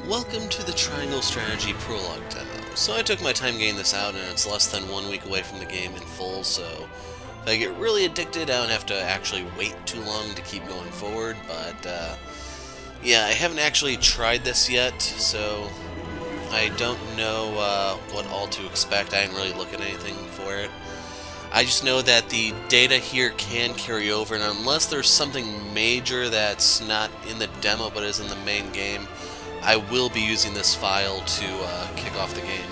Welcome to the Triangle Strategy Prologue demo. So I took my time getting this out, and it's less than 1 week away from the game in full, so if I get really addicted, I don't have to actually wait too long to keep going forward, but yeah, I haven't actually tried this yet, so I don't know what all to expect. I didn't really look at anything for it. I just know that the data here can carry over, and unless there's something major that's not in the demo but is in the main game, I will be using this file to kick off the game,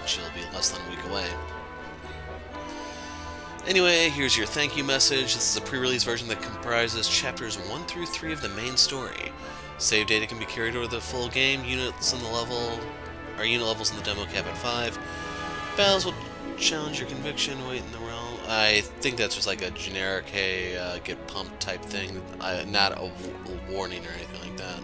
which will be less than a week away. Anyway, here's your thank you message. This is a pre-release version that comprises chapters 1 through 3 of the main story. Save data can be carried over the full game. Unit levels in the demo cap at 5. Battles will challenge your conviction. Wait in the realm. I think that's just like a generic, hey, get pumped type thing. Not a warning or anything like that.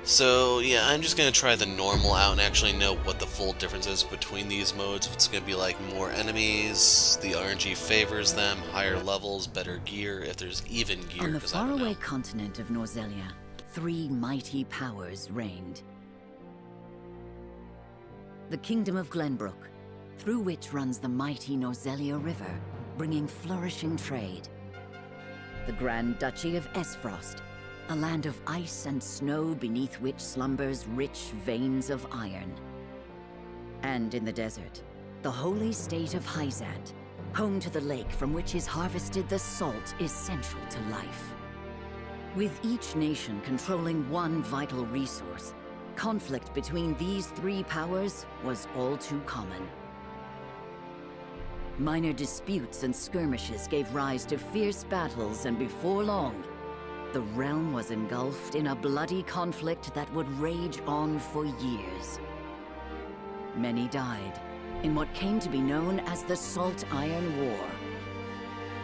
So yeah, I'm just going to try the normal out and actually know what the full difference is between these modes. If it's going to be like more enemies, the RNG favors them, higher levels, better gear, if there's even gear. On the faraway continent of Norzelia, 3 mighty powers reigned. The Kingdom of Glenbrook, through which runs the mighty Norzelia River, bringing flourishing trade. The Grand Duchy of Esfrost, a land of ice and snow beneath which slumbers rich veins of iron. And in the desert, the holy state of Hyzat, home to the lake from which is harvested the salt essential to life. With each nation controlling one vital resource, conflict between these 3 powers was all too common. Minor disputes and skirmishes gave rise to fierce battles, and before long, the realm was engulfed in a bloody conflict that would rage on for years. Many died in what came to be known as the Salt Iron War.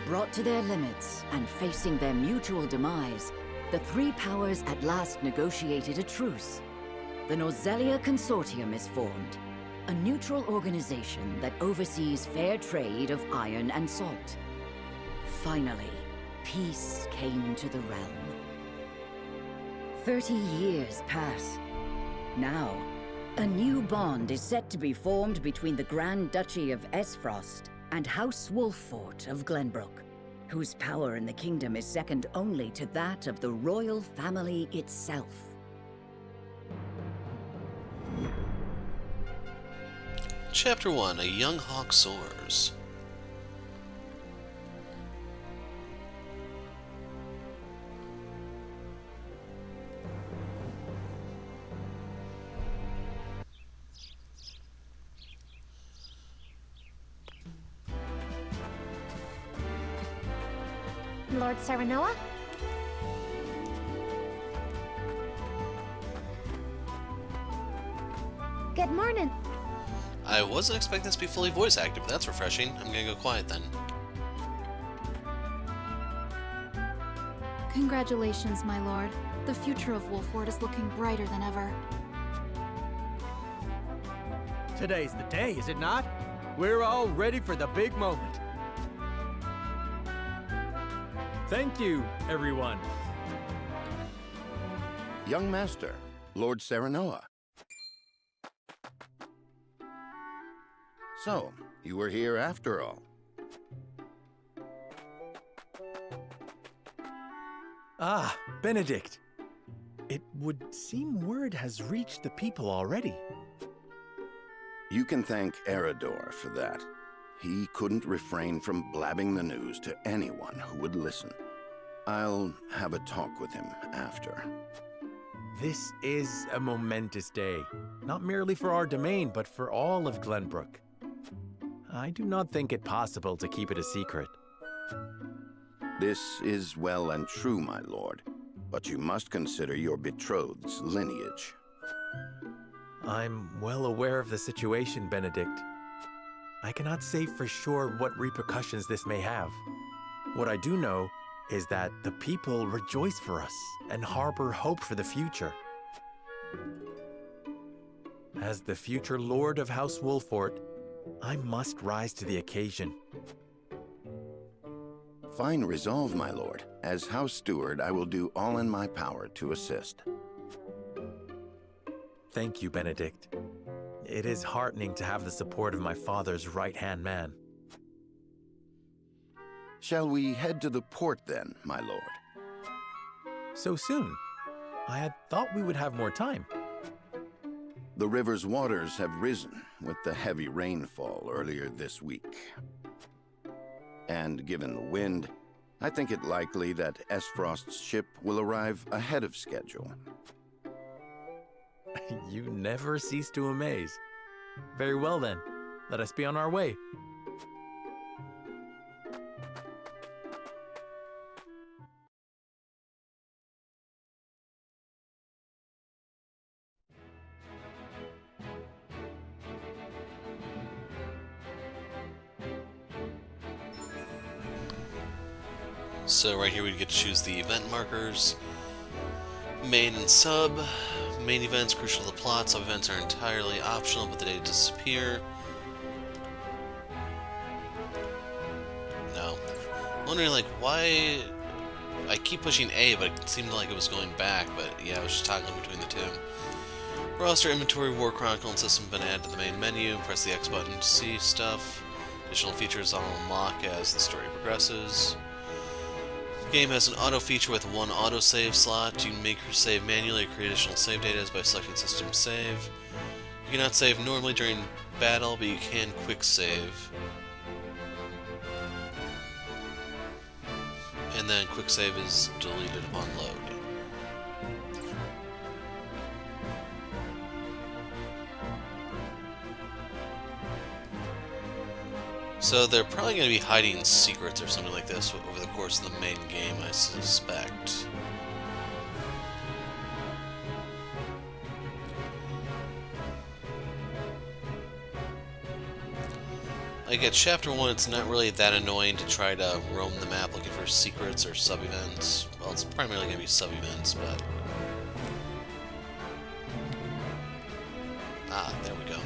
Brought to their limits and facing their mutual demise, the 3 powers at last negotiated a truce. The Norzelia Consortium is formed, a neutral organization that oversees fair trade of iron and salt. Finally, peace came to the realm. 30 years pass. Now, a new bond is set to be formed between the Grand Duchy of Esfrost and House Wolffort of Glenbrook, whose power in the kingdom is second only to that of the royal family itself. Chapter 1, A Young Hawk Soars. Lord Serenoa? Good morning. I wasn't expecting this to be fully voice acted, but that's refreshing. I'm gonna go quiet then. Congratulations, my lord. The future of Wolffort is looking brighter than ever. Today's the day, is it not? We're all ready for the big moment. Thank you, everyone. Young Master, Lord Serenoa. So, you were here after all. Ah, Benedict. It would seem word has reached the people already. You can thank Eridor for that. He couldn't refrain from blabbing the news to anyone who would listen. I'll have a talk with him after. This is a momentous day, not merely for our domain, but for all of Glenbrook. I do not think it possible to keep it a secret. This is well and true, my lord, but you must consider your betrothed's lineage. I'm well aware of the situation, Benedict. I cannot say for sure what repercussions this may have. What I do know is that the people rejoice for us and harbor hope for the future. As the future Lord of House Wolffort, I must rise to the occasion. Fine resolve, my lord. As House Steward, I will do all in my power to assist. Thank you, Benedict. It is heartening to have the support of my father's right-hand man. Shall we head to the port then, my lord? So soon? I had thought we would have more time. The river's waters have risen with the heavy rainfall earlier this week. And given the wind, I think it likely that Esfrost's ship will arrive ahead of schedule. You never cease to amaze. Very well then, let us be on our way. So right here we get to choose the event markers. Main and sub. Main events crucial to the plot. Sub events are entirely optional, but the data disappear. No. I'm wondering like why I keep pushing A, but it seemed like it was going back, but yeah, I was just toggling between the two. Roster, inventory, War Chronicle, and system have been added to the main menu. Press the X button to see stuff. Additional features I'll unlock as the story progresses. The game has an auto feature with one autosave slot. You can make your save manually or create additional save data by selecting system save. You cannot save normally during battle, but you can quick save. And then quick save is deleted upon load. So they're probably going to be hiding secrets or something like this over the course of the main game, I suspect. Like at Chapter 1, it's not really that annoying to try to roam the map looking for secrets or sub-events. Well, it's primarily going to be sub-events, but... Ah, there we go.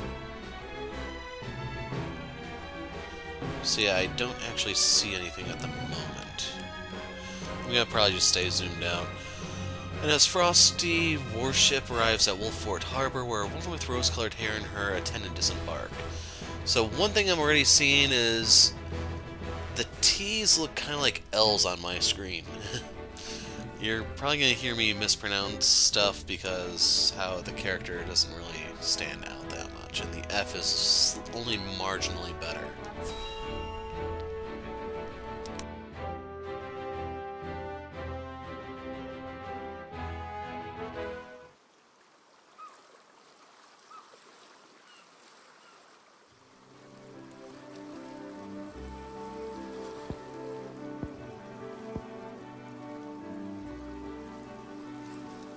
So yeah, I don't actually see anything at the moment. I'm gonna probably just stay zoomed out. And as Frosty warship arrives at Wolffort Harbor, where a woman with rose-colored hair and her attendant disembark. So one thing I'm already seeing is the T's look kind of like L's on my screen. You're probably gonna hear me mispronounce stuff because how the character doesn't really stand out that much, and the F is only marginally better.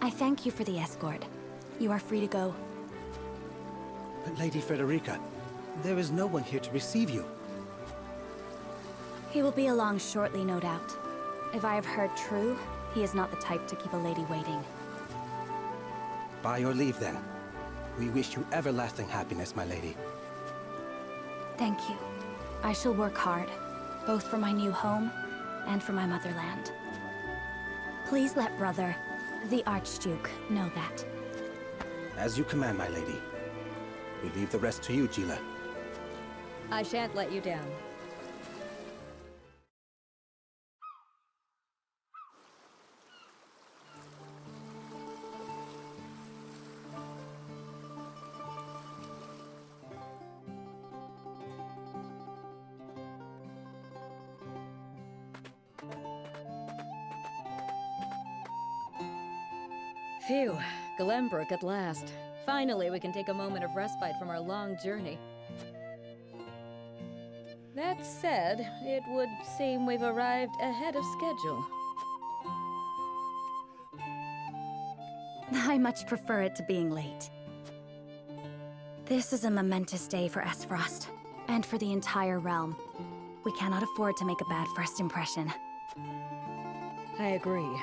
I thank you for the escort. You are free to go. But Lady Frederica, there is no one here to receive you. He will be along shortly, no doubt. If I have heard true, he is not the type to keep a lady waiting. By your leave, then. We wish you everlasting happiness, my lady. Thank you. I shall work hard, both for my new home and for my motherland. Please let brother, the Archduke, know that. As you command, my lady. We leave the rest to you, Gila. I shan't let you down. Phew, Glenbrook at last. Finally, we can take a moment of respite from our long journey. That said, it would seem we've arrived ahead of schedule. I much prefer it to being late. This is a momentous day for Esfrost, and for the entire realm. We cannot afford to make a bad first impression. I agree,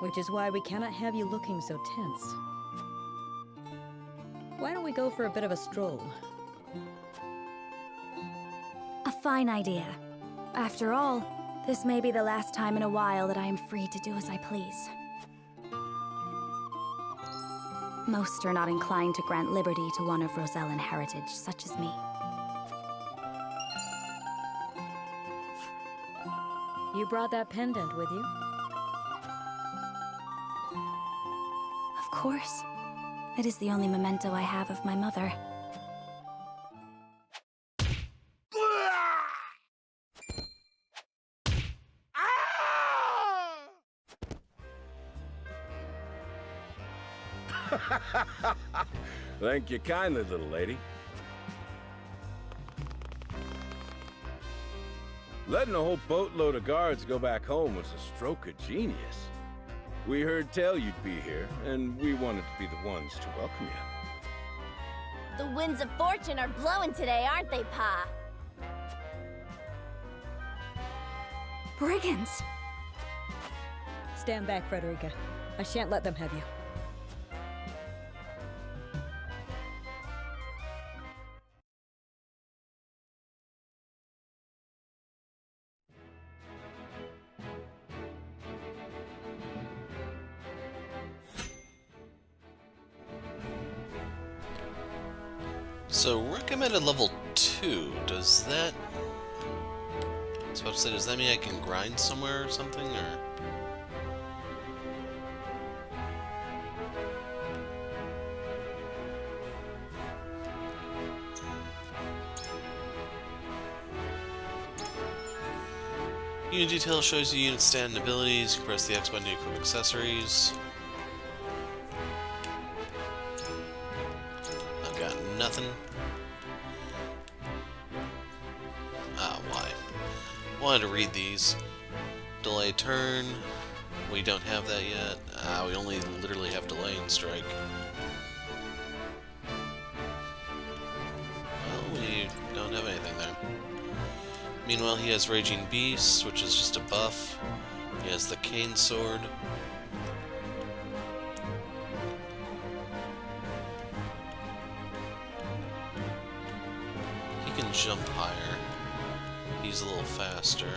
which is why we cannot have you looking so tense. Why don't we go for a bit of a stroll? A fine idea. After all, this may be the last time in a while that I am free to do as I please. Most are not inclined to grant liberty to one of Rosellan heritage, such as me. You brought that pendant with you? Of course. It is the only memento I have of my mother. Thank you kindly, little lady. Letting a whole boatload of guards go back home was a stroke of genius. We heard tell you'd be here, and we wanted to be the ones to welcome you. The winds of fortune are blowing today, aren't they, Pa? Brigands! Stand back, Frederica. I shan't let them have you. So, recommended level 2, does that... I was about to say, does that mean I can grind somewhere or something, or...? Unit detail shows you unit stat and abilities. You can press the X button to equip accessories. I've got nothing. Ah, why? Wanted to read these. Delay turn. We don't have that yet. We only literally have delay and strike. Well, we don't have anything there. Meanwhile, he has Raging Beast, which is just a buff. He has the Cane Sword. He can jump higher. He's a little faster.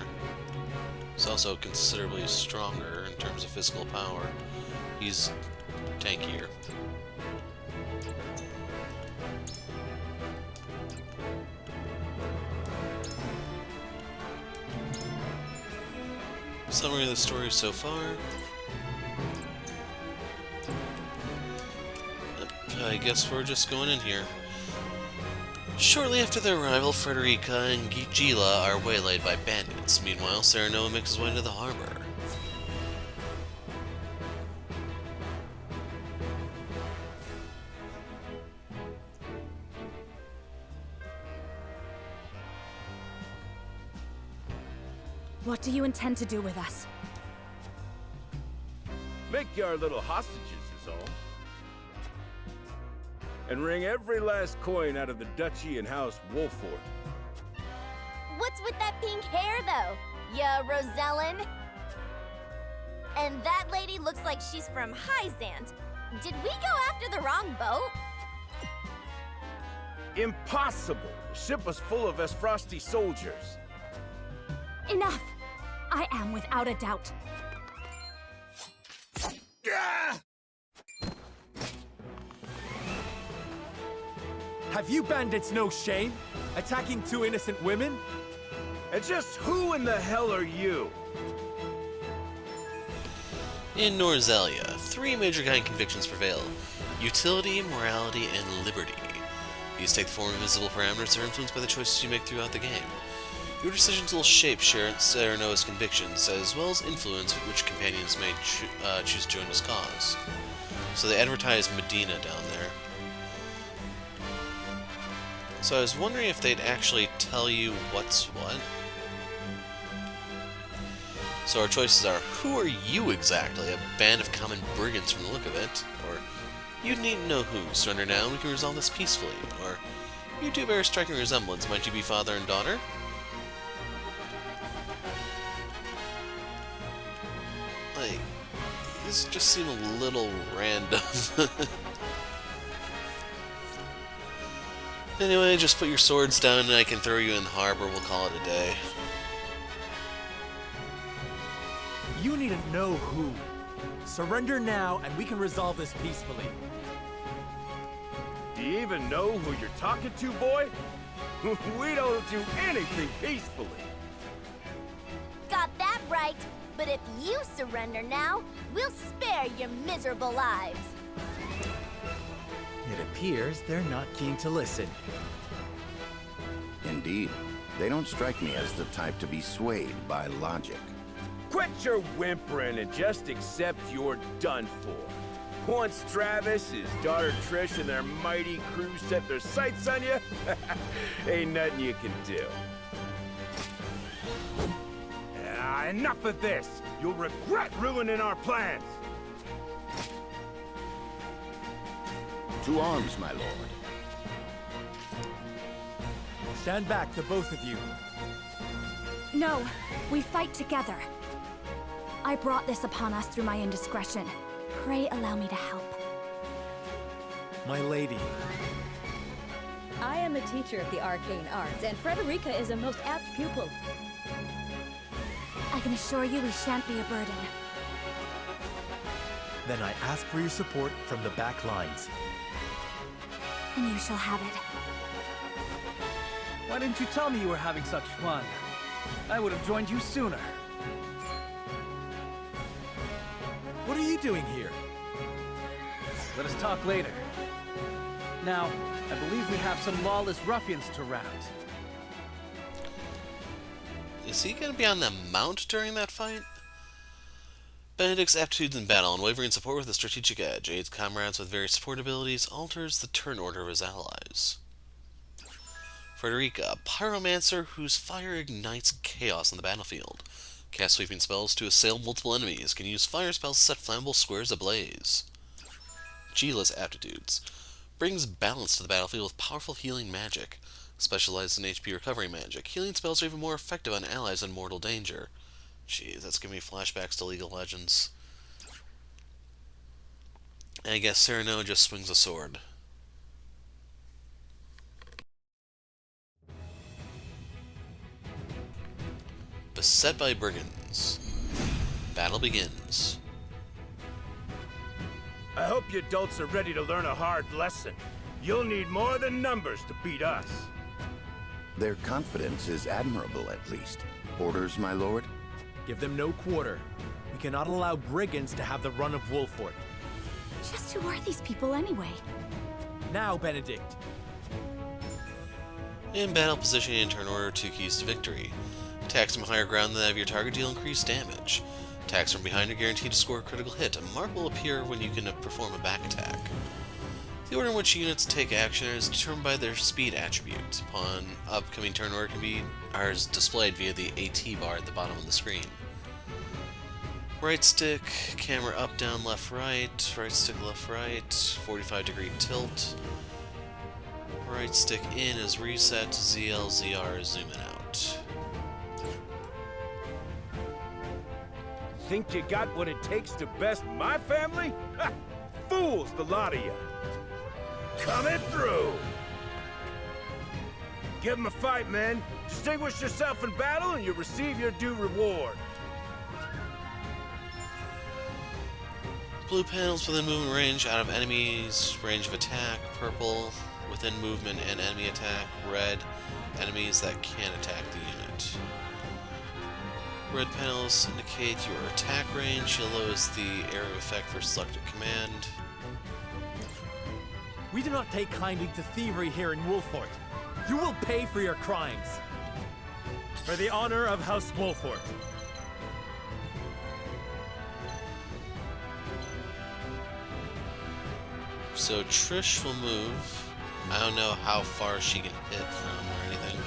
He's also considerably stronger in terms of physical power. He's tankier. Summary of the story so far. I guess we're just going in here. Shortly after their arrival, Frederica and Gila are waylaid by bandits. Meanwhile, Serenoa makes his way into the harbor. What do you intend to do with us? Make you our little hostages is all. And wring every last coin out of the duchy and house Wolffort. What's with that pink hair, though? Ya Rosellan? And that lady looks like she's from Hyzant. Did we go after the wrong boat? Impossible! The ship was full of Esfrosti soldiers. Enough! I am without a doubt. Have you bandits no shame? Attacking two innocent women? And just who in the hell are you? In Norzelia, 3 major guiding convictions prevail: utility, morality, and liberty. These take the form of visible parameters that are influenced by the choices you make throughout the game. Your decisions will shape Serenoa's convictions, as well as influence which companions may choose to join his cause. So they advertise Medina down there. So I was wondering if they'd actually tell you what's what. So our choices are, who are you exactly? A band of common brigands from the look of it. Or, you needn't know who. Surrender now and we can resolve this peacefully. Or, you two bear a striking resemblance. Might you be father and daughter? Like, these just seem a little random. Anyway, just put your swords down and I can throw you in the harbor. We'll call it a day. You needn't know who. Surrender now and we can resolve this peacefully. Do you even know who you're talking to, boy? We don't do anything peacefully. Got that right. But if you surrender now, we'll spare your miserable lives. It appears they're not keen to listen. Indeed. They don't strike me as the type to be swayed by logic. Quit your whimpering and just accept you're done for. Once Travis, his daughter Trish, and their mighty crew set their sights on you, ain't nothing you can do. Enough of this! You'll regret ruining our plans! To arms, my lord. Stand back, the both of you. No, we fight together. I brought this upon us through my indiscretion. Pray allow me to help. My lady. I am a teacher of the arcane arts, and Frederica is a most apt pupil. I can assure you we shan't be a burden. Then I ask for your support from the back lines. And you shall have it. Why didn't you tell me you were having such fun? I would have joined you sooner. What are you doing here? Let us talk later. Now, I believe we have some lawless ruffians to rout. Is he going to be on the mount during that fight? Benedict's aptitudes in battle, unwavering support with a strategic edge, aids comrades with various support abilities, alters the turn order of his allies. Frederica, a pyromancer whose fire ignites chaos on the battlefield. Cast sweeping spells to assail multiple enemies, can use fire spells to set flammable squares ablaze. Gila's aptitudes. Brings balance to the battlefield with powerful healing magic. Specializes in HP recovery magic. Healing spells are even more effective on allies in mortal danger. Jeez, that's giving me flashbacks to League of Legends. And I guess Cyrano just swings a sword. Beset by brigands. Battle begins. I hope you adults are ready to learn a hard lesson. You'll need more than numbers to beat us. Their confidence is admirable, at least. Orders, my lord? Give them no quarter. We cannot allow brigands to have the run of Wolffort. Just who are these people anyway? Now, Benedict. In battle positioning and turn order, 2 keys to victory. Attacks from higher ground than that of your target deal increased damage. Attacks from behind are guaranteed to score a critical hit. A mark will appear when you can perform a back attack. The order in which units take action is determined by their speed attribute. Upon upcoming turn order is displayed via the AT bar at the bottom of the screen. Right stick, camera up, down, left, right stick, left, right, 45-degree tilt. Right stick in is reset, ZL, ZR is zoom in out. Think you got what it takes to best my family? Ha! Fools, the lot of you. Coming through! Give them a fight, men. Distinguish yourself in battle and you'll receive your due reward. Blue panels within movement range, out of enemies, range of attack. Purple, within movement and enemy attack. Red, enemies that can attack the unit. Red panels indicate your attack range. Yellow is the area of effect for selected command. We do not take kindly to thievery here in Wolffort. You will pay for your crimes. For the honor of House Wolffort. So Trish will move. I don't know how far she can hit from or anything.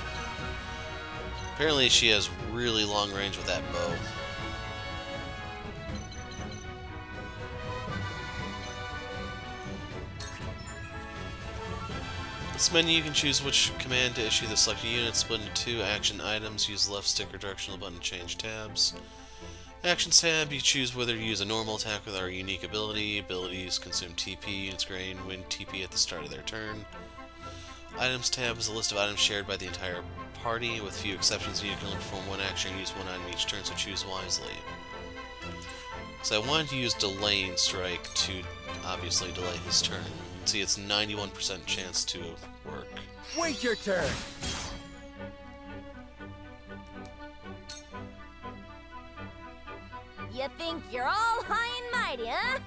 Apparently she has really long range with that bow. This menu, you can choose which command to issue the selected unit, split into 2 action items, use the left stick or directional button to change tabs. Actions tab, you choose whether to use a normal attack with our unique ability. Abilities consume TP, units gain win TP at the start of their turn. Items tab is a list of items shared by the entire party. With few exceptions, you can only perform 1 action and use 1 item each turn, so choose wisely. So I wanted to use Delaying Strike to obviously delay his turn. See, it's 91% chance to work. Wait your turn! You think you're all high and mighty, huh?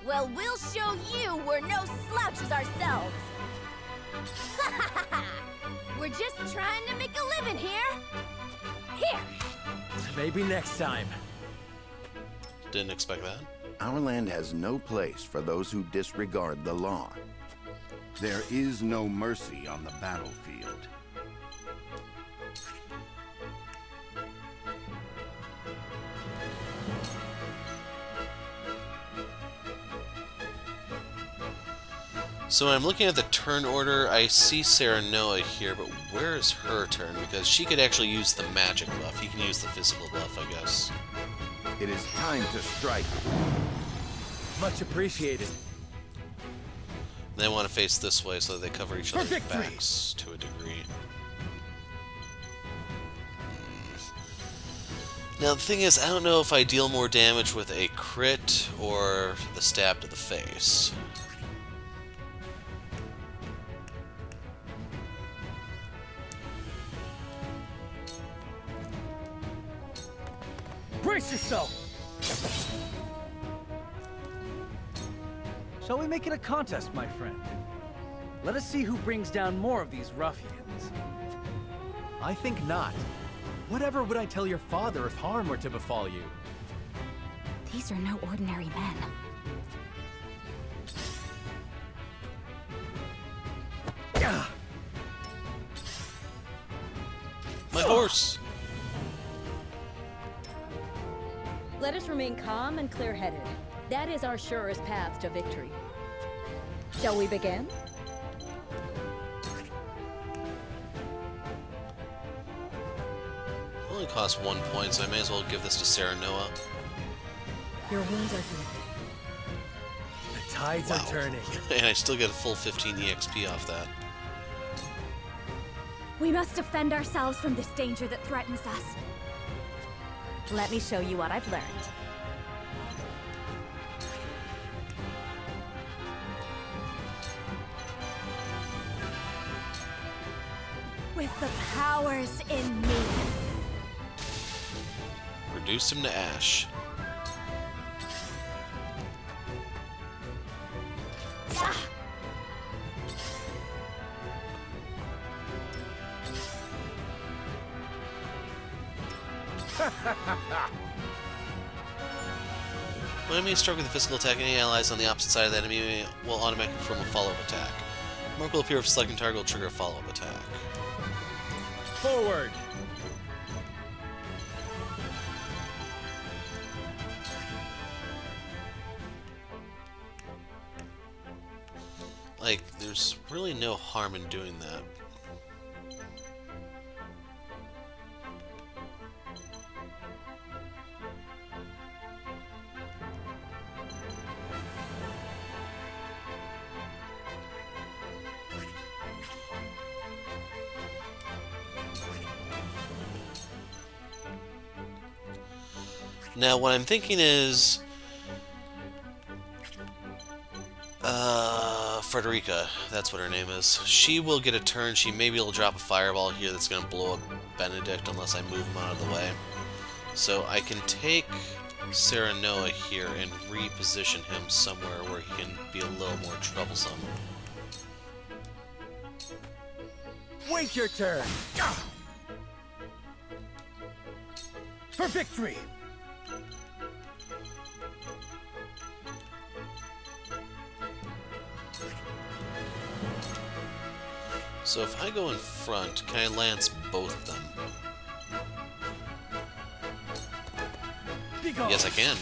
Well, we'll show you we're no slouches ourselves. We're just trying to make a living here. Here. Maybe next time. Didn't expect that. Our land has no place for those who disregard the law. There is no mercy on the battlefield. So when I'm looking at the turn order, I see Serenoa here, but where is her turn? Because she could actually use the magic buff. He can use the physical buff, I guess. It is time to strike. Much appreciated. They want to face this way so they cover each other's backs to a degree. Now the thing is, I don't know if I deal more damage with a crit or the stab to the face. Brace yourself! Shall we make it a contest, my friend? Let us see who brings down more of these ruffians. I think not. Whatever would I tell your father if harm were to befall you? These are no ordinary men. My horse! Let us remain calm and clear-headed. That is our surest path to victory. Shall we begin? It only costs 1 point, so I may as well give this to Serenoa. Your wounds are healed. The tides are turning. And I still get a full 15 EXP off that. We must defend ourselves from this danger that threatens us. Let me show you what I've learned. With the powers in me. Reduced him to ash. When enemy is struck with a physical attack, any allies on the opposite side of the enemy will automatically perform a follow-up attack. A mark will appear if selecting target will trigger a follow-up attack. Forward! Like, there's really no harm in doing that. Now, what I'm thinking is... Frederica, that's what her name is. She will get a turn. She may be able to drop a fireball here that's going to blow up Benedict unless I move him out of the way. So I can take Serenoa here and reposition him somewhere where he can be a little more troublesome. Wait your turn! For victory! So if I go in front, can I lance both of them? Yes, I can.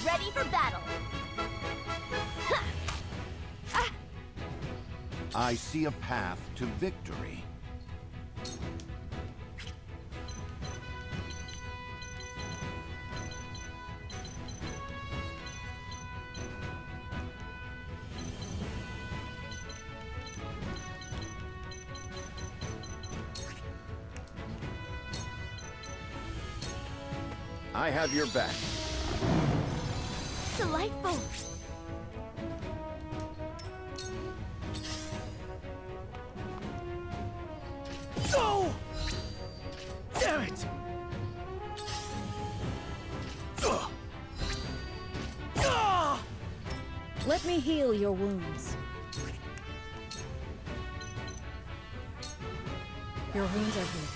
Ready for battle. I see a path to victory. I have your back. Delightful. No! Damn it! Let me heal your wounds. Your wounds are healed.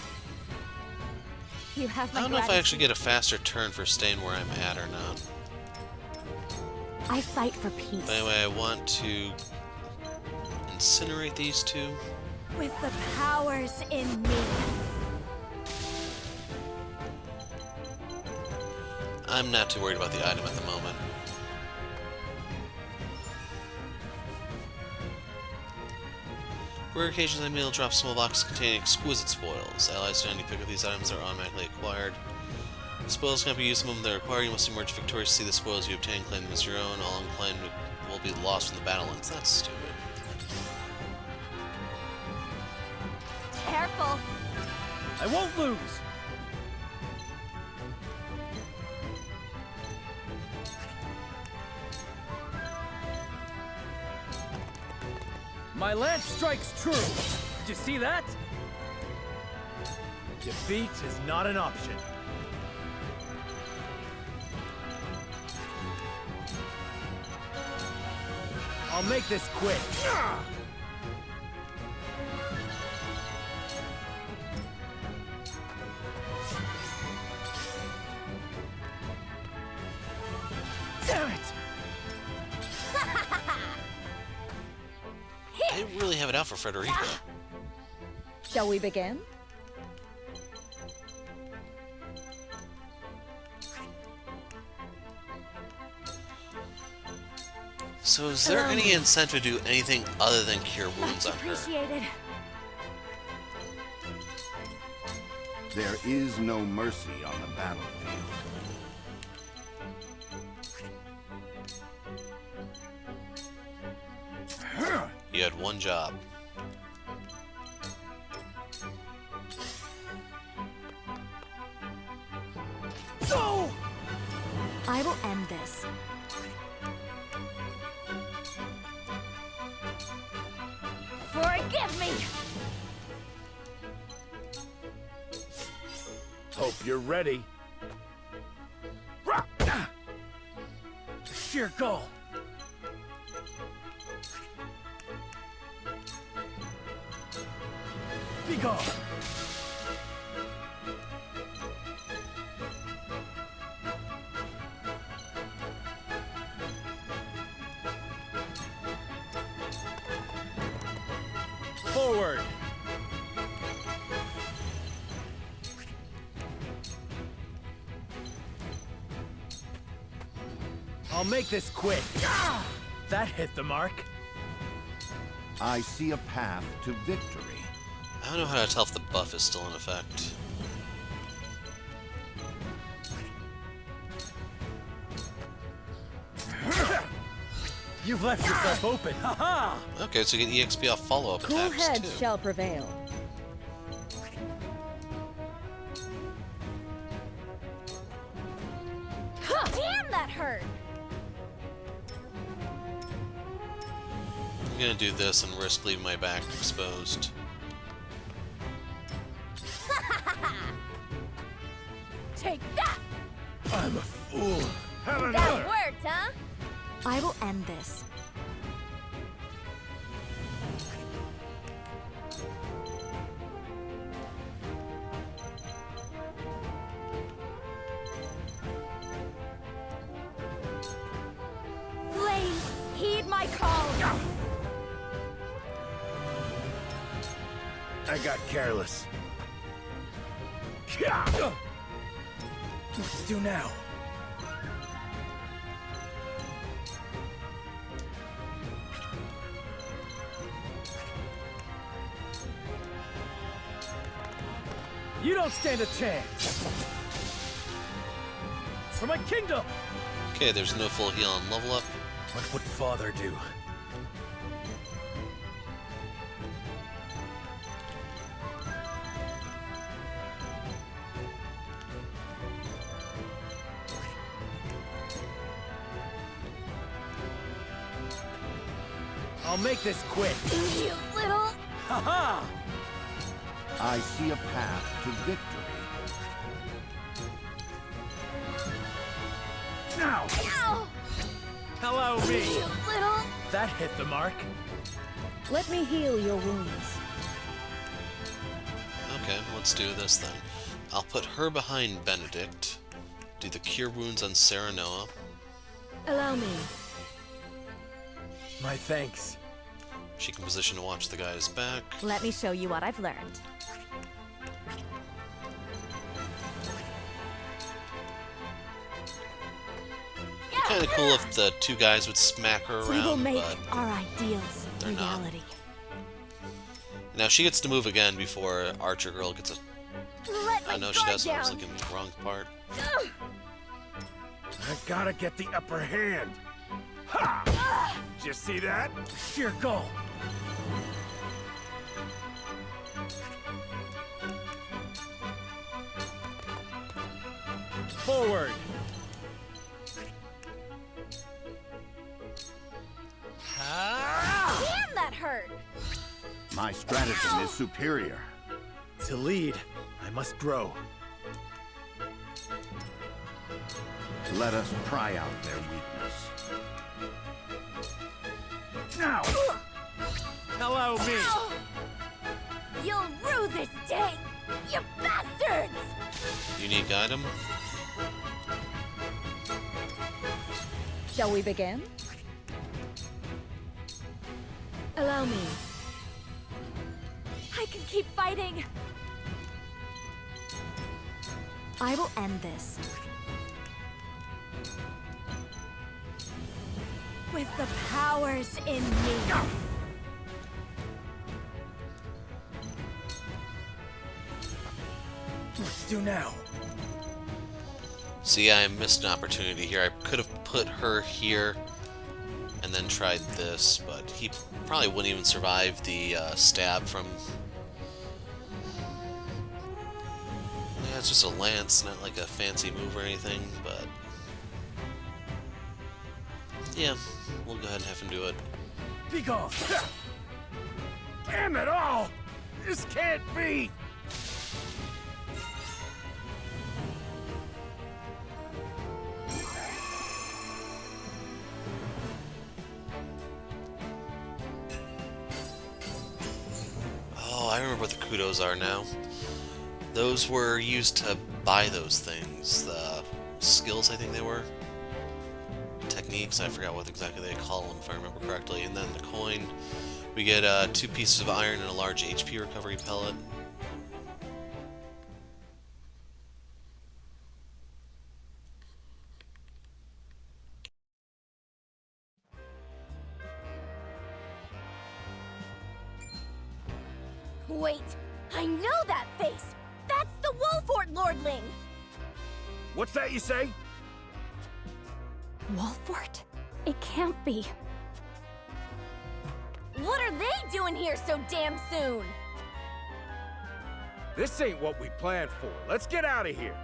You have my I don't know if I gratitude. actually get a faster turn for staying where I'm at or not. I fight for peace. But anyway, I want to incinerate these two. With the powers in me. I'm not too worried about the item at the moment. Rare occasions, I meal drop small boxes containing exquisite spoils. Allies do not pick up these items that are automatically acquired. Spoils cannot be used the moment they're acquired. You must emerge victorious to see the spoils you obtain, claim them as your own. All unclaimed will be lost when the battle ends. That's stupid. Careful. I won't lose! My lance strikes true! Did you see that? Defeat is not an option. I'll make this quick. Damn it! They really have it out for Frederica. Shall we begin? So is there any incentive to do anything other than cure wounds on her? Appreciated. There is no mercy on the battlefield. You had one job. No! I will end this. Forgive me. Hope you're ready. Sheer goal. Be gone. Forward. I'll make this quick. That hit the mark. I see a path to victory. I don't know how to tell if the buff is still in effect. You've left yourself open. Ha-ha! Okay, so you get EXP off follow-up Cool attacks heads too. shall prevail. Damn, that hurt. I'm gonna do this and risk leaving my back exposed. Take that. I'm a fool. Have That another. worked, huh? I will end this. Flames, heed my call. I got careless. What to do now? You don't stand a chance. For my kingdom. Okay, there's no full heal on level up. What would father do? I'll make this quick. You little... Ha-ha! I see a path to victory. Now! Ow! Hello, me! You little... That hit the mark. Let me heal your wounds. Okay, let's do this then. I'll put her behind Benedict. Do the cure wounds on Serenoa. Allow me. My thanks. She can position to watch the guy's back. Let me show you what I've learned. Kind of cool if the two guys would smack her We will around, make but our ideals they're not. reality. Now she gets to move again before Archer Girl gets a... Let I my know she guard doesn't. I was down. looking at the wrong part. I gotta get the upper hand. Ha! Did you see that? Sheer goal. Forward. Damn, that hurt! My stratagem is superior. To lead, I must grow. Let us pry out their weakness. Now! Hello, me! Ow! You'll rue this day, you bastards! Unique item. Shall we begin? Allow me. I can keep fighting. I will end this. With the powers in me. Let's do now. See, I missed an opportunity here. I could have put her here and then tried this, but he probably wouldn't even survive the stab from... Yeah, it's just a lance, not like a fancy move or anything, but... Yeah, we'll go ahead and have him do it. Be gone. Damn it all! This can't be! Oh, I remember what the kudos are now. Those were used to buy those things. The skills, I think they were. Techniques, I forgot what exactly they call them, if I remember correctly. And then the coin, we get 2 pieces of iron and a large HP recovery pellet. Wait, I know that face! That's the Wolffort lordling! What's that you say? Wolffort? It can't be. What are they doing here so damn soon? This ain't what we planned for. Let's get out of here.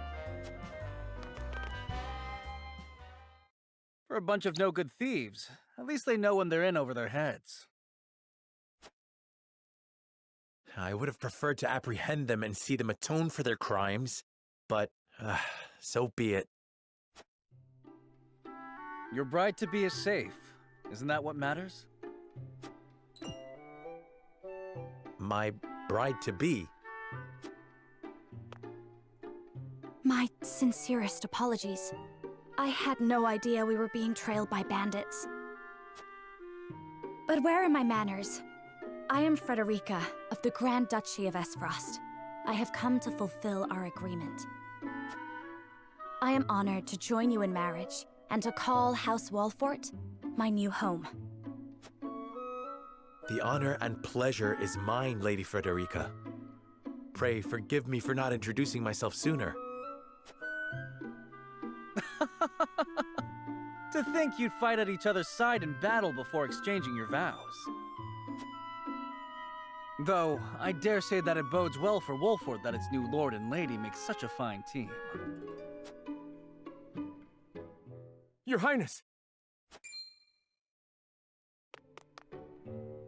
For a bunch of no-good thieves, at least they know when they're in over their heads. I would have preferred to apprehend them and see them atone for their crimes, but so be it. Your bride-to-be is safe. Isn't that what matters? My bride-to-be. My sincerest apologies. I had no idea we were being trailed by bandits. But where are my manners? I am Frederica of the Grand Duchy of Esfrost. I have come to fulfill our agreement. I am honored to join you in marriage and to call House Wolffort my new home. The honor and pleasure is mine, Lady Frederica. Pray forgive me for not introducing myself sooner. To think you'd fight at each other's side in battle before exchanging your vows. Though, I dare say that it bodes well for Wolffort that its new lord and lady make such a fine team. Your Highness!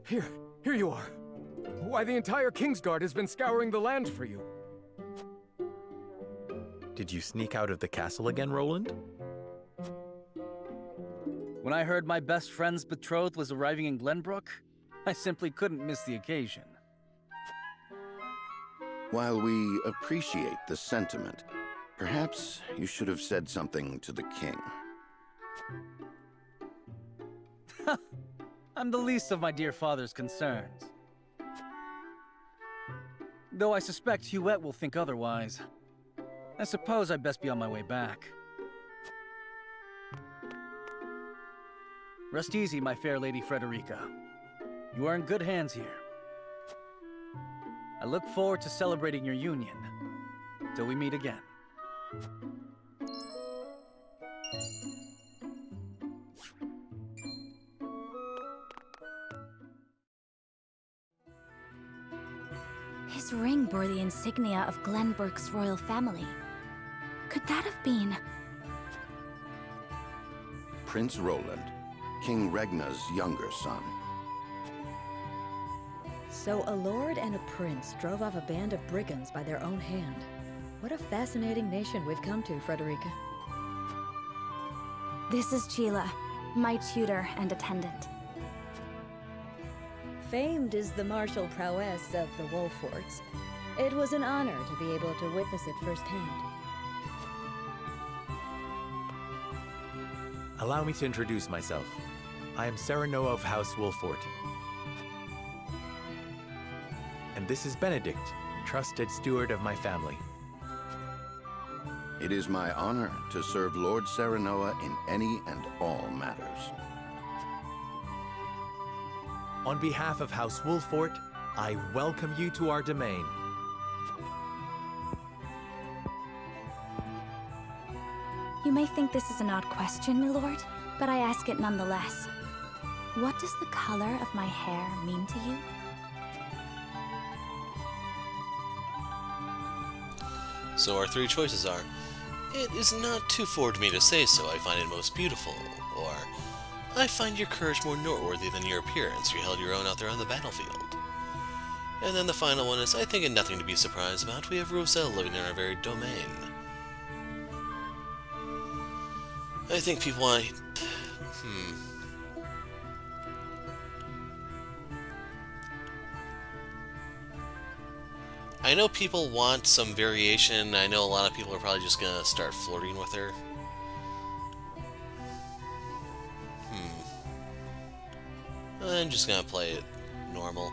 Here you are. Why, the entire Kingsguard has been scouring the land for you. Did you sneak out of the castle again, Roland? When I heard my best friend's betrothed was arriving in Glenbrook, I simply couldn't miss the occasion. While we appreciate the sentiment, perhaps you should have said something to the king. I'm the least of my dear father's concerns. Though I suspect Huette will think otherwise. I suppose I'd best be on my way back. Rest easy, my fair Lady Frederica. You are in good hands here. I look forward to celebrating your union. Till we meet again. His ring bore the insignia of Glenbrook's royal family. Could that have been... Prince Roland, King Regna's younger son. So a lord and a prince drove off a band of brigands by their own hand. What a fascinating nation we've come to, Frederica. This is Sheila, my tutor and attendant. Famed is the martial prowess of the Wolfforts. It was an honor to be able to witness it firsthand. Allow me to introduce myself. I am Serenoa of House Wolffort. And this is Benedict, trusted steward of my family. It is my honor to serve Lord Serenoa in any and all matters. On behalf of House Wolffort, I welcome you to our domain. You may think this is an odd question, my lord, but I ask it nonetheless. What does the color of my hair mean to you? So our three choices are, it is not too forward to me to say so, I find it most beautiful, or I find your courage more noteworthy than your appearance, you held your own out there on the battlefield. And then the final one is, I think it nothing to be surprised about, we have Roselle living in our very domain. I think people want... I know people want some variation. I know a lot of people are probably just gonna start flirting with her. I'm just gonna play it normal.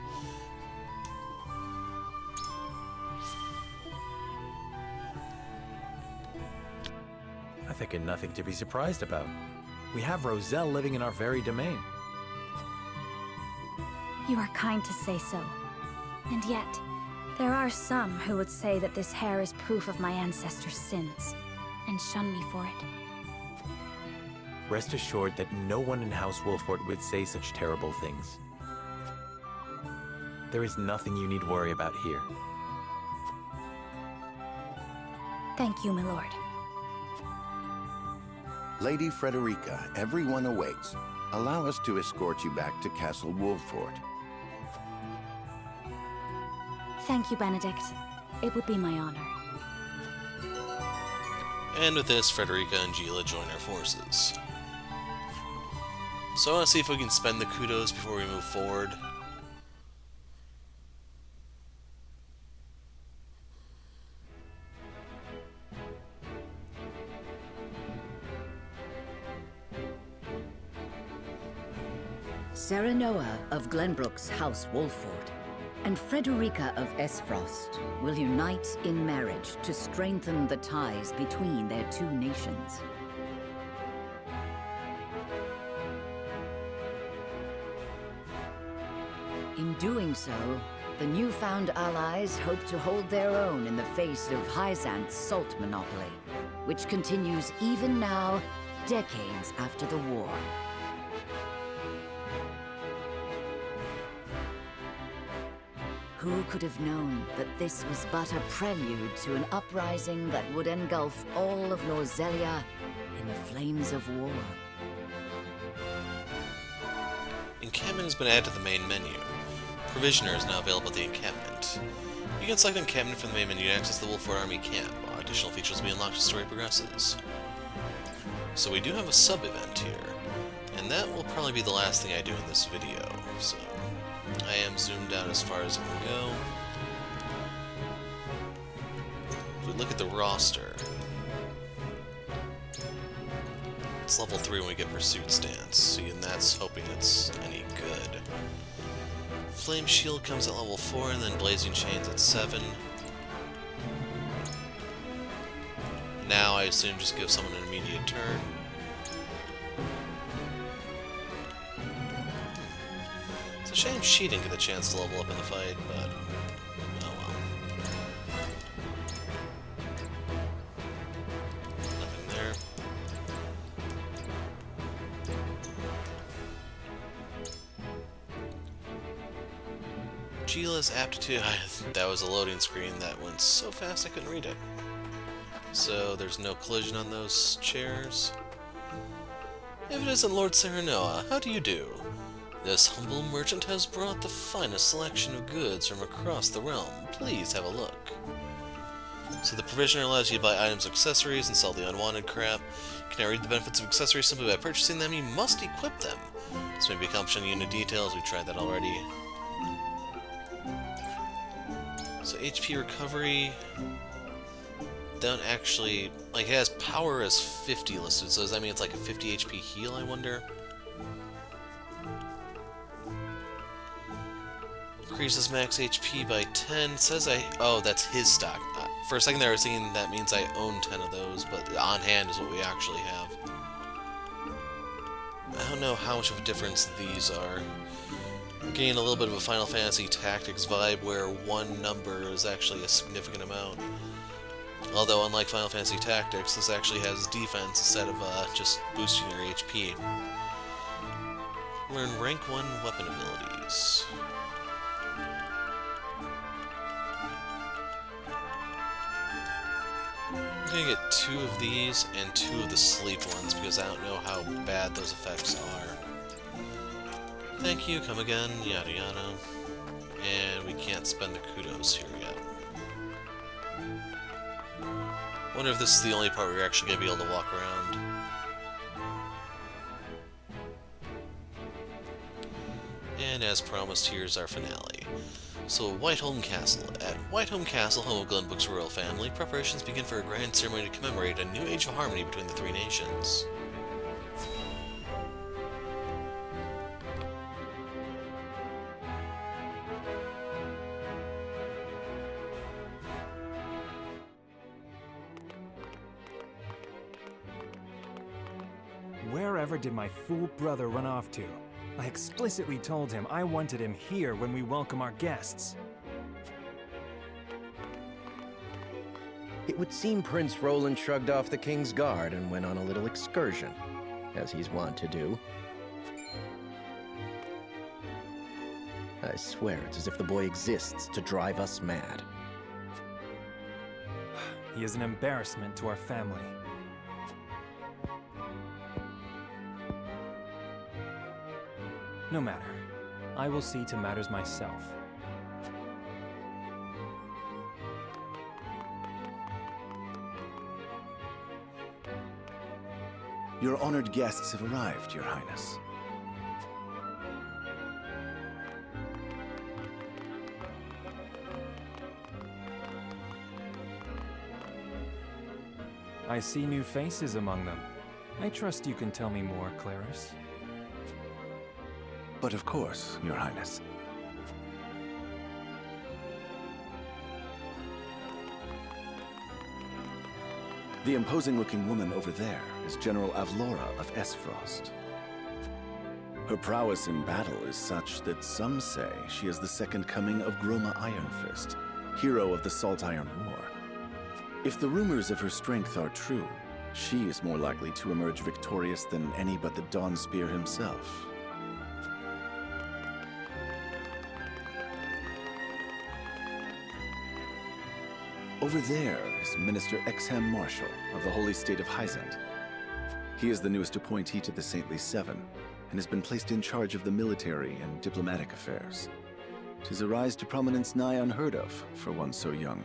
I think it nothing to be surprised about. We have Roselle living in our very domain. You are kind to say so. And yet, there are some who would say that this hair is proof of my ancestors' sins, and shun me for it. Rest assured that no one in House Wolffort would say such terrible things. There is nothing you need worry about here. Thank you, my lord. Lady Frederica, everyone awaits. Allow us to escort you back to Castle Wolffort. Thank you, Benedict. It would be my honor. And with this, Frederica and Gila join our forces. So I want to see if we can spend the kudos before we move forward. Serenoa of Glenbrook's House Wolffort and Frederica of Esfrost will unite in marriage to strengthen the ties between their two nations. In doing so, the newfound allies hope to hold their own in the face of Hyzant's salt monopoly, which continues even now, decades after the war. Who could have known that this was but a prelude to an uprising that would engulf all of Norzelia in the flames of war? In encampment has been added to the main menu. Provisioner is now available at the encampment. You can select encampment from the main menu to access the Wolffort army camp. Additional features will be unlocked as the story progresses. So we do have a sub-event here, and that will probably be the last thing I do in this video. So I am zoomed out as far as I can go. If we look at the roster, it's level 3 when we get Pursuit Stance, see, and that's hoping it's any good. Flame Shield comes at level 4, and then Blazing Chains at 7. Now I assume just give someone an immediate turn. It's a shame she didn't get a chance to level up in the fight, but oh well. Nothing there. Gila's aptitude. That was a loading screen that went so fast I couldn't read it. So there's no collision on those chairs. If it isn't Lord Serenoa, how do you do? This humble merchant has brought the finest selection of goods from across the realm. Please have a look. So the provisioner allows you to buy items, accessories, and sell the unwanted crap. You can now read the benefits of accessories simply by purchasing them. You must equip them. This may be accomplished in unit details. We've tried that already. So HP recovery. Don't actually, like, it has power as 50 listed, so does that mean it's like a 50 HP heal, I wonder? Increases max HP by 10. It says oh, that's his stock. For a second there I was thinking that means I own 10 of those, but on hand is what we actually have. I don't know how much of a difference these are. I'm getting a little bit of a Final Fantasy Tactics vibe where one number is actually a significant amount. Although, unlike Final Fantasy Tactics, this actually has defense instead of just boosting your HP. Learn rank 1 weapon abilities. I'm gonna get 2 of these and 2 of the sleep ones because I don't know how bad those effects are. Thank you, come again, yada yada. And we can't spend the kudos here yet. Wonder if this is the only part where you're actually going to be able to walk around. And as promised, here's our finale. So, Whiteholm Castle. At Whiteholm Castle, home of Glenbook's royal family, preparations begin for a grand ceremony to commemorate a new age of harmony between the 3 nations. Wherever did my fool brother run off to? I explicitly told him I wanted him here when we welcome our guests. It would seem Prince Roland shrugged off the King's Guard and went on a little excursion, as he's wont to do. I swear it's as if the boy exists to drive us mad. He is an embarrassment to our family. No matter. I will see to matters myself. Your honored guests have arrived, Your Highness. I see new faces among them. I trust you can tell me more, Claris. But of course, Your Highness. The imposing-looking woman over there is General Avlora of Esfrost. Her prowess in battle is such that some say she is the second coming of Groma Ironfist, hero of the Salt Iron War. If the rumors of her strength are true, she is more likely to emerge victorious than any but the Dawnspear himself. Over there is Minister Exham Marshal of the Holy State of Hyzant. He is the newest appointee to the Saintly Seven, and has been placed in charge of the military and diplomatic affairs. 'Tis a rise to prominence nigh unheard of for one so young.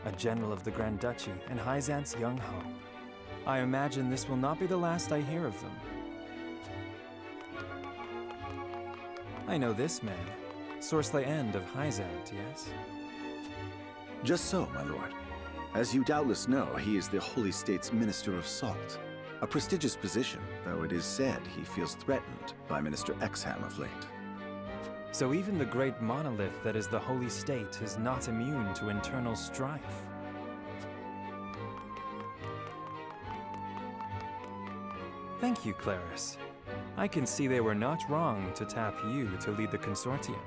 A general of the Grand Duchy and Hyzant's young hope. I imagine this will not be the last I hear of them. I know this man, Sourcelay End of Hyzant, yes? Just so, my lord. As you doubtless know, he is the Holy State's Minister of Salt. A prestigious position, though it is said he feels threatened by Minister Exham of late. So even the great monolith that is the Holy State is not immune to internal strife. Thank you, Claris. I can see they were not wrong to tap you to lead the consortium.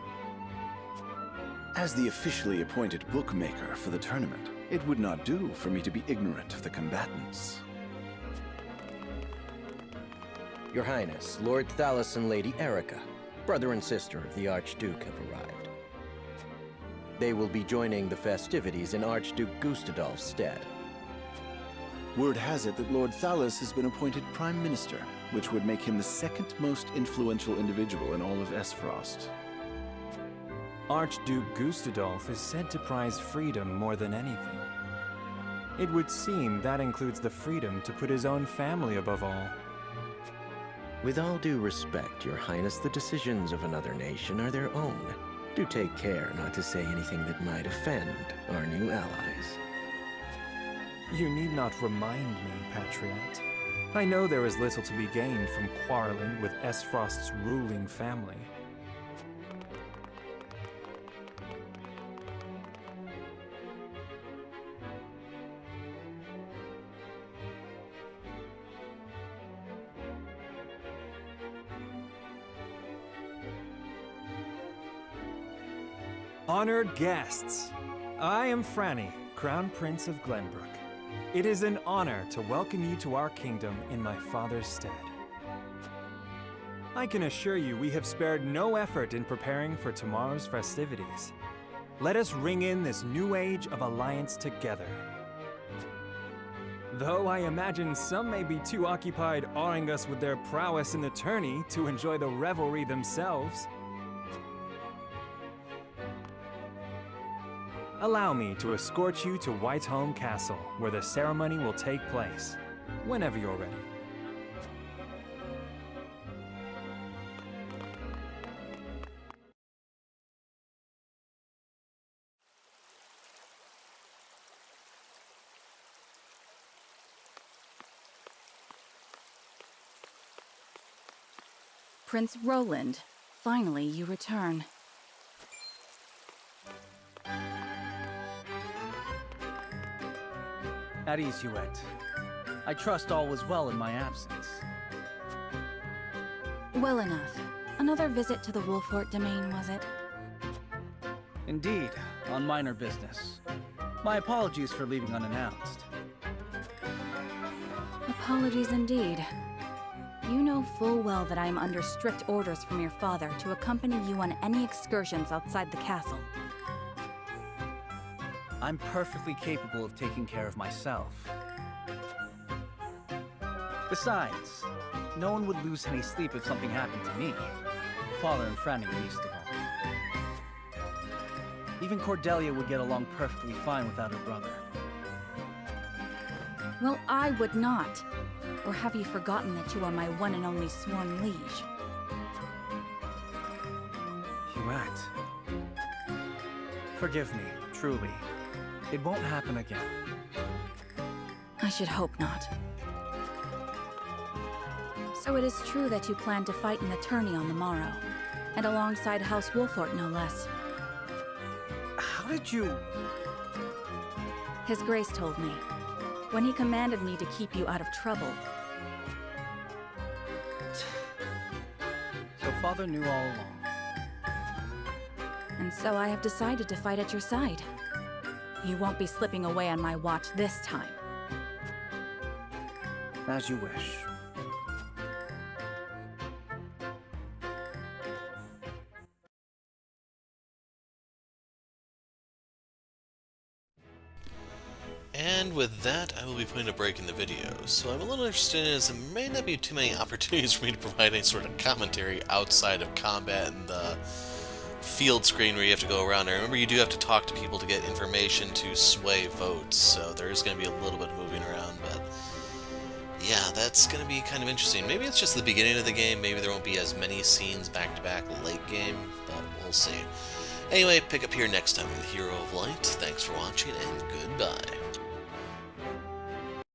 As the officially appointed bookmaker for the tournament, it would not do for me to be ignorant of the combatants. Your Highness, Lord Thalos and Lady Erica, brother and sister of the Archduke, have arrived. They will be joining the festivities in Archduke Gustadolf's stead. Word has it that Lord Thalos has been appointed Prime Minister, which would make him the second most influential individual in all of Esfrost. Archduke Gustadolf is said to prize freedom more than anything. It would seem that includes the freedom to put his own family above all. With all due respect, Your Highness, the decisions of another nation are their own. Do take care not to say anything that might offend our new allies. You need not remind me, Patriot. I know there is little to be gained from quarreling with Esfrost's ruling family. Honored guests, I am Franny, Crown Prince of Glenbrook. It is an honor to welcome you to our kingdom in my father's stead. I can assure you we have spared no effort in preparing for tomorrow's festivities. Let us ring in this new age of alliance together. Though I imagine some may be too occupied awing us with their prowess in the tourney to enjoy the revelry themselves. Allow me to escort you to Whiteholm Castle, where the ceremony will take place, whenever you're ready. Prince Roland, finally you return. At ease, Huet. I trust all was well in my absence. Well enough. Another visit to the Wolffort domain, was it? Indeed, on minor business. My apologies for leaving unannounced. Apologies indeed. You know full well that I am under strict orders from your father to accompany you on any excursions outside the castle. I'm perfectly capable of taking care of myself. Besides, no one would lose any sleep if something happened to me. Father and Franny least of all. Even Cordelia would get along perfectly fine without her brother. Well, I would not. Or have you forgotten that you are my one and only sworn liege? Huet. Forgive me, truly. It won't happen again. I should hope not. So it is true that you plan to fight in the tourney on the morrow, and alongside House Wolffort, no less. How did you... His Grace told me, when he commanded me to keep you out of trouble. So Father knew all along. And so I have decided to fight at your side. You won't be slipping away on my watch this time. As you wish. And And with that, I will be putting a break in the video. So I'm a little interested in as there may not be too many opportunities for me to provide any sort of commentary outside of combat and the field screen where you have to go around. I remember you do have to talk to people to get information to sway votes, so there is going to be a little bit of moving around, but yeah, that's going to be kind of interesting. Maybe it's just the beginning of the game, maybe there won't be as many scenes back-to-back late game, but we'll see. Anyway, pick up here next time in the Hero of Light. Thanks for watching, and goodbye.